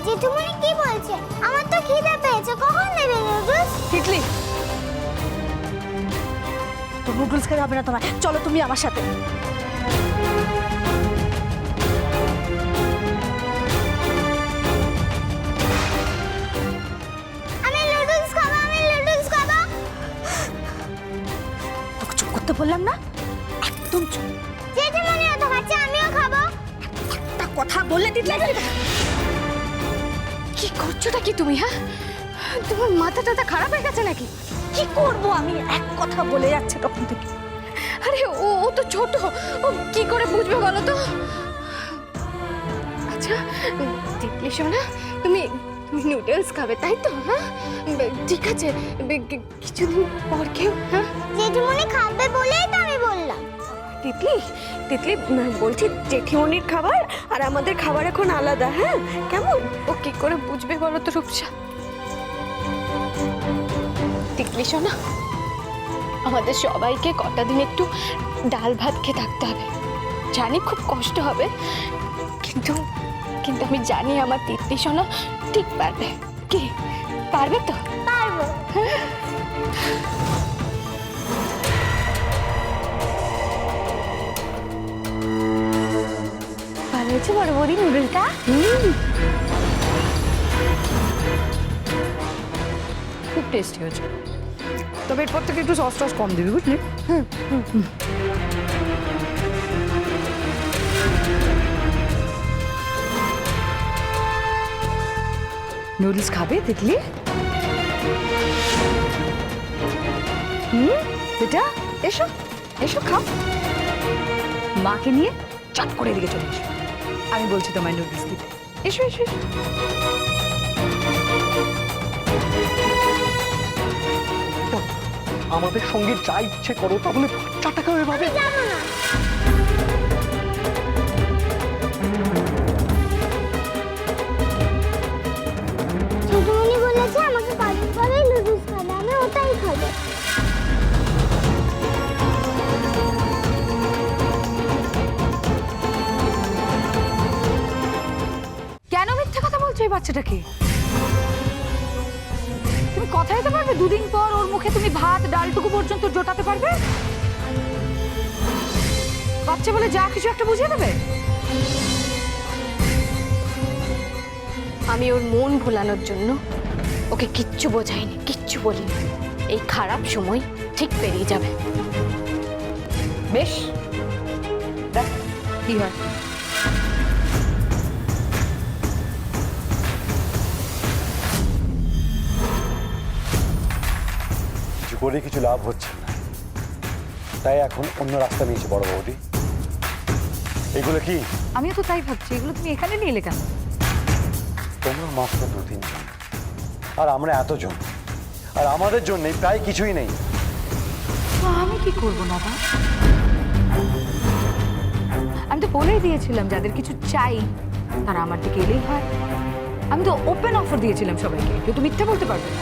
জেঠুমনি কি বলছে? আমার তো খিদে পেয়েছে, কখন দেবে নুডলস? তিতলি, তো নুডলস খেতে হবে না তোমার, চলো তুমি আমার সাথে। আমি নুডলস খাবো, আমি নুডলস খাবো। তোকে চুপ করতে বললাম না, একদম চুপ। জেঠুমনি তো খাচ্ছে, আমিও খাবো। একটা কথা বললে তিতলি। কি করছোটা কি তুমি? হ্যাঁ, তোমার মাথা টাথা খারাপ হয়ে গেছে নাকি? কি করবো আমি, এক কথা বলে যাচ্ছে তখন থেকে। আরে ও ও তো ছোট, ও কি করে বুঝবে বলো তো? আচ্ছা তিতলি সোনা, তুমি তুমি নুডলস খাবে তাই তো? হ্যাঁ ঠিক আছে, কিছুদিন পর কেউ। হ্যাঁ জেঠুমনি খাবে বলেই তো আমি বললাম। তিতলি, তিতলি বলছি জেঠিমনির খাবার আর আমাদের খাবার এখন আলাদা। হ্যাঁ কেমন? ও কি করে বুঝবে বলো তো রূপসা? তিতলি সোনা, আমাদের সবাইকে কটা দিন একটু ডাল ভাত খেয়ে থাকতে হবে। জানি খুব কষ্ট হবে, কিন্তু কিন্তু আমি জানি আমার তিতলি সোনা ঠিক পারবে। কি পারবে তো? পারবো। ভালো হয়েছে বড় বড়ি নুডলটা। খুব টেস্টি হয়েছে, তবে এরপর থেকে একটু সস টস কম দিবি, বুঝলি? নুডলস খাবে তিতলি? বেটা এসো, এসো খাও। মাকে নিয়ে চাট করে এদিকে চলে এসো, আমি বলছি তোমায় নুডলস দিতে। এসো এসো এসো। আমাদের সঙ্গে যা ইচ্ছে করো, তা বলে বাচ্চাটা খাবে ভাবে? যাবো না। জেঠুমনি বলেছে আমাকে কদিন পরেই নুডলস খাবে, আমি ওটাই খাবো। কেন মিথ্যে কথা বলছো এই বাচ্চাটাকে? তুমি কথা দিতে পারবে দুদিন পর ওর মুখে তুমি ভাত ডালটুকু পর্যন্ত জোটাতে পারবে? বাচ্চা বলে যা কিছু একটা বুঝিয়ে দেবে? আমি ওর মন ভোলানোর জন্য ওকে কিচ্ছু বোঝাইনি, কিচ্ছু বলিনি। এই খারাপ সময় ঠিক পেরিয়ে যাবে। বেশ, দেখ কি হয়। কিছু করে কিছু লাভ হচ্ছে না, তাই এখন অন্য রাস্তা নিয়েছে বড় বৌদি। এগুলো কি? আমিও তো তাই ভাবছি, এগুলো তুমি এখানে নিয়ে এলে কেন? তোমরা মাত্র 2-3 জন, আর আমরা এতজন, আর আমাদের জন্যই প্রায় কিছুই নেই। তো আমি কি করবো না? আমি তো বলেই দিয়েছিলাম যাদের কিছু চাই তারা আমার দিকে এলেই হয়। আমি তো ওপেন অফার দিয়েছিলাম সবাইকে, কেউ তো মিথ্যে বলতে পারবে না।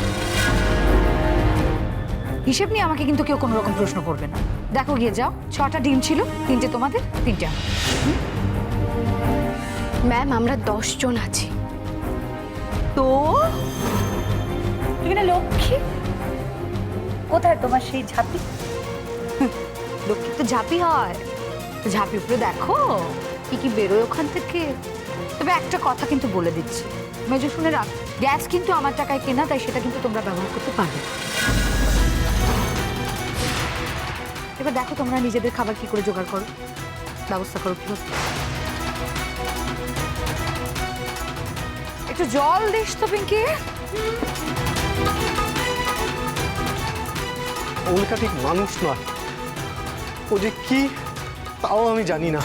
হিসেব নিয়ে আমাকে কিন্তু কেউ কোনো রকম প্রশ্ন করবে না। দেখো গিয়ে যাও, 6টা ডিম ছিল, 3টে তোমাদের, 3টে আমার। ম্যাম আমরা 10 জন আছি। তো এখানে লক্ষ্মী কোথায়? তোমার সেই ঝাঁপি? লক্ষ্মী তো ঝাঁপি হয়, তো ঝাঁপি উপরে দেখো কি কি বেরোয় ওখান থেকে। তবে একটা কথা কিন্তু বলে দিচ্ছি, মেজো শুনে রাখ, গ্যাস কিন্তু আমার টাকায় কেনা, তাই সেটা কিন্তু তোমরা ব্যবহার করতে পারবে। এবার দেখো তোমরা নিজেদের খাবার কি করে জোগাড় করো, ব্যবস্থা করো কি হবে। একটু জল দিস তো পিঙ্কি। উল্কা ঠিক মানুষ নয়, ও যে কি তাও আমি জানি না।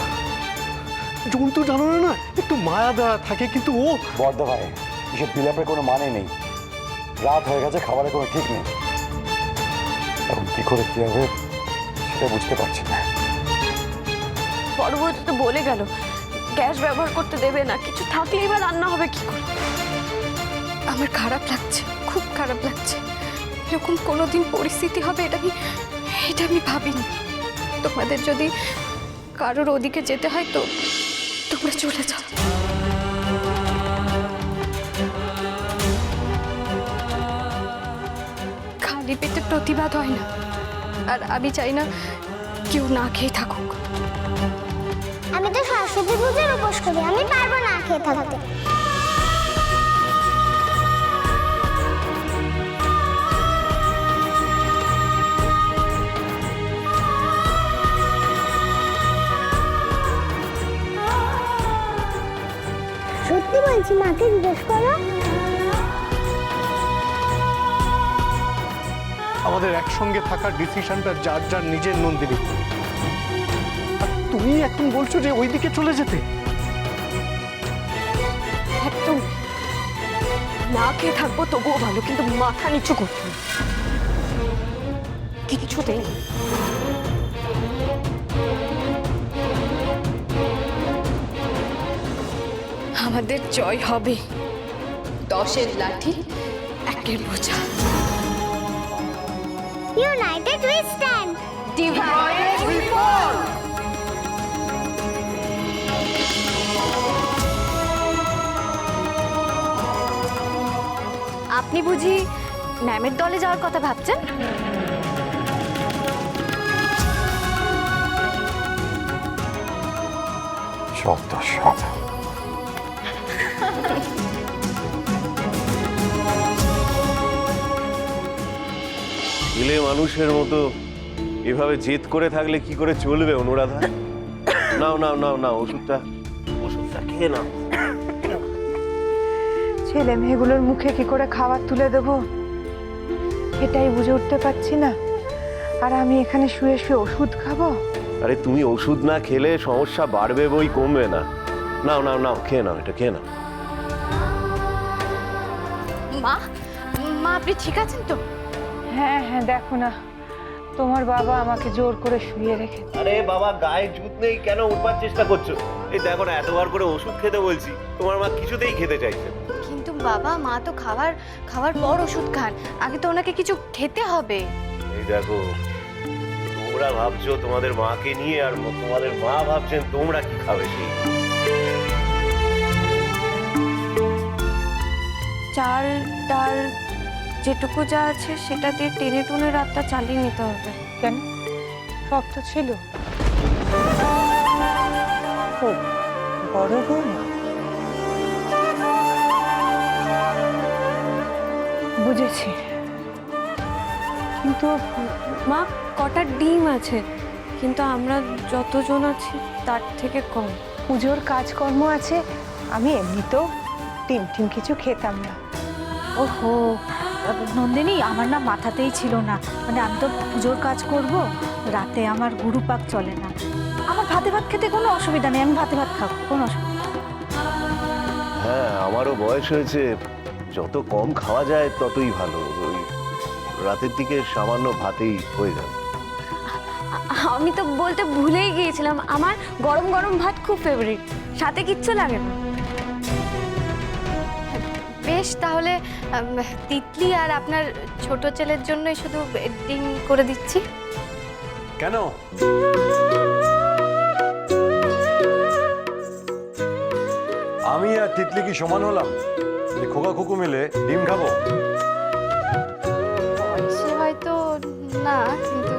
জন্তু জানো না, একটু মায়া দেওয়া থাকে, কিন্তু ও। বর্দা ভাই, এসব বিলাপের কোনো মানে নেই। রাত হয়ে গেছে, খাবারের কোনো ঠিক নেই। এখন কি করে কি হবে সেটা বুঝতে পারছি না। বড় বৌদি তো বলে গেল গ্যাস ব্যবহার করতে দেবে না, কিছু থাকলেই বা রান্না হবে কি করে। আমার খারাপ লাগছে, খুব খারাপ লাগছে। এরকম কোনোদিন পরিস্থিতি হবে এটা আমি ভাবিনি। তোমাদের যদি কারোর ওদিকে যেতে হয় তো তোমরা চলে যাও। খালি পেটে প্রতিবাদ হয় না, আর আমি চাই না কেউ না খেয়ে থাকুক। আমি তো সরস্বতী পুজোর উপোস করি, আমি পারবো না খেয়ে থাকতে। সত্যি বলছি, মাকে জিজ্ঞেস করো। আমাদের একসঙ্গে থাকার ডিসিশনটা যার যার নিজের, নন্দিনী। আর তুমি এখন বলছো যে ওইদিকে চলে যেতে? একদম না খেয়ে থাকবো তবুও ভালো, কিন্তু মাথা নিচু করতে হবে। কিছুতেই না। আমাদের জয় হবে। 10-এর লাঠি 1-এর বোঝা। United we stand. Divided we fall. আপনি বুঝি ম্যামের দলে যাওয়ার কথা ভাবছেন? সব তো সব। ছেলে মানুষের মতো এভাবে জেদ করে থাকলে কি করে চলবে অনুরাধা? নাও নাও নাও নাও, ওষুধটা খেয়ে নাও। ছেলে মেয়েগুলোর মুখে কি করে খাবার তুলে দেব এটাই বুঝে উঠতে পারছি না। আর আমি এখানে শুয়ে শুয়ে ওষুধ খাবো? আরে তুমি ওষুধ না খেলে সমস্যা বাড়বে বই কমবে না। নাও নাও নাও, খেয়ে নাও, এটা খেয়ে নাও। মা, মা আপনি ঠিক আছেন তো? হ্যাঁ হ্যাঁ, দেখো না তোমার বাবা আমাকে জোর করে শুয়ে রেখে। আরে বাবা, গায়ে জুত নেই কেন উঠবার চেষ্টা করছো? এই দেখো না, এতবার করে ওষুধ খেতে বলছি, তোমার মা কিছুতেই খেতে চাইছে। কিন্তু বাবা, মা তো খাওয়ার পর ওষুধ খান, আগে তো ওনাকে কিছু খেতে হবে। এই দেখো, তোমরা ভাবছো তোমাদের মাকে নিয়ে, আর তোমাদের মা ভাবছেন তোমরা কি খাবে সেই। চাল ডাল যেটুকু যা আছে সেটা দিয়ে টেনে টুনে রাতটা চালিয়ে নিতে হবে। কেন? সব তো ছিল। ও বড় বৌমা, বুঝেছি। কিন্তু মা, কটা ডিম আছে, কিন্তু আমরা যতজন আছি তার থেকে কম। পুজোর কাজকর্ম আছে, আমি এমনিতেও টিম টিম কিছু খেতাম না। ওহো নন্দিনী, আমার না মাথাতেই ছিল না, মানে আমি তো পুজোর কাজ করব, রাতে আমার গুরু পাক চলে না। আমার ভাতে ভাত খেতে কোনো অসুবিধা নেই, আমি ভাতে ভাত খাবো, কোনো অসুবিধা নেই। হ্যাঁ, আমারও বয়স হয়েছে, যত কম খাওয়া যায় ততই ভালো। ওই রাতের দিকে সামান্য ভাতেই হয়ে যাবে। আমি তো বলতে ভুলেই গিয়েছিলাম, আমার গরম গরম ভাত খুব ফেভারিট, সাথে কিচ্ছু লাগে না। বেশ, তাহলে তিতলি আর আপনার ছোট ছেলের জন্যই শুধু ডিম করে দিচ্ছি। কেন? আমি আর তিতলি কি সমান হলাম যে খোকা খুকু মিলে ডিম খাবো? সে হয়তো না, কিন্তু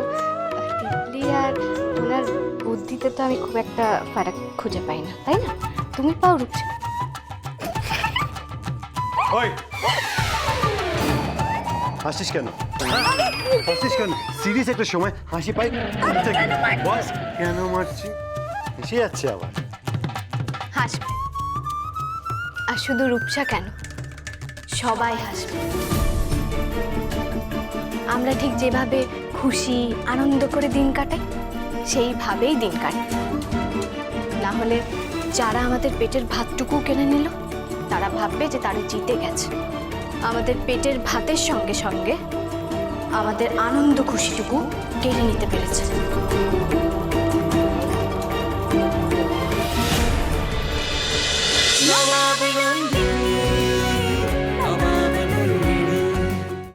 তিতলি আর ওনার বুদ্ধিতে তো আমি খুব একটা ফারাক খুঁজে পাই না, তাই না? তুমি পাও রূপসা? ওই হাসিস কেন? হাসিস কেন? সিরিয়াস একটা সময় হাসি পাই বস, কেন মারছি? হেসে যাচ্ছে আবার। হাসবে, আর শুধু রূপসা কেন, সবাই হাসবে। আমরা ঠিক যেভাবে খুশি আনন্দ করে দিন কাটাই, সেইভাবেই দিন কাটাই। না হলে যারা আমাদের পেটের ভাতটুকু কেড়ে নিল, তারা ভাববে যে তারা জিতে গেছে। আমাদের পেটের ভাতের সঙ্গে সঙ্গে আমাদের আনন্দ খুশিটুকু কেড়ে নিতে পেরেছে।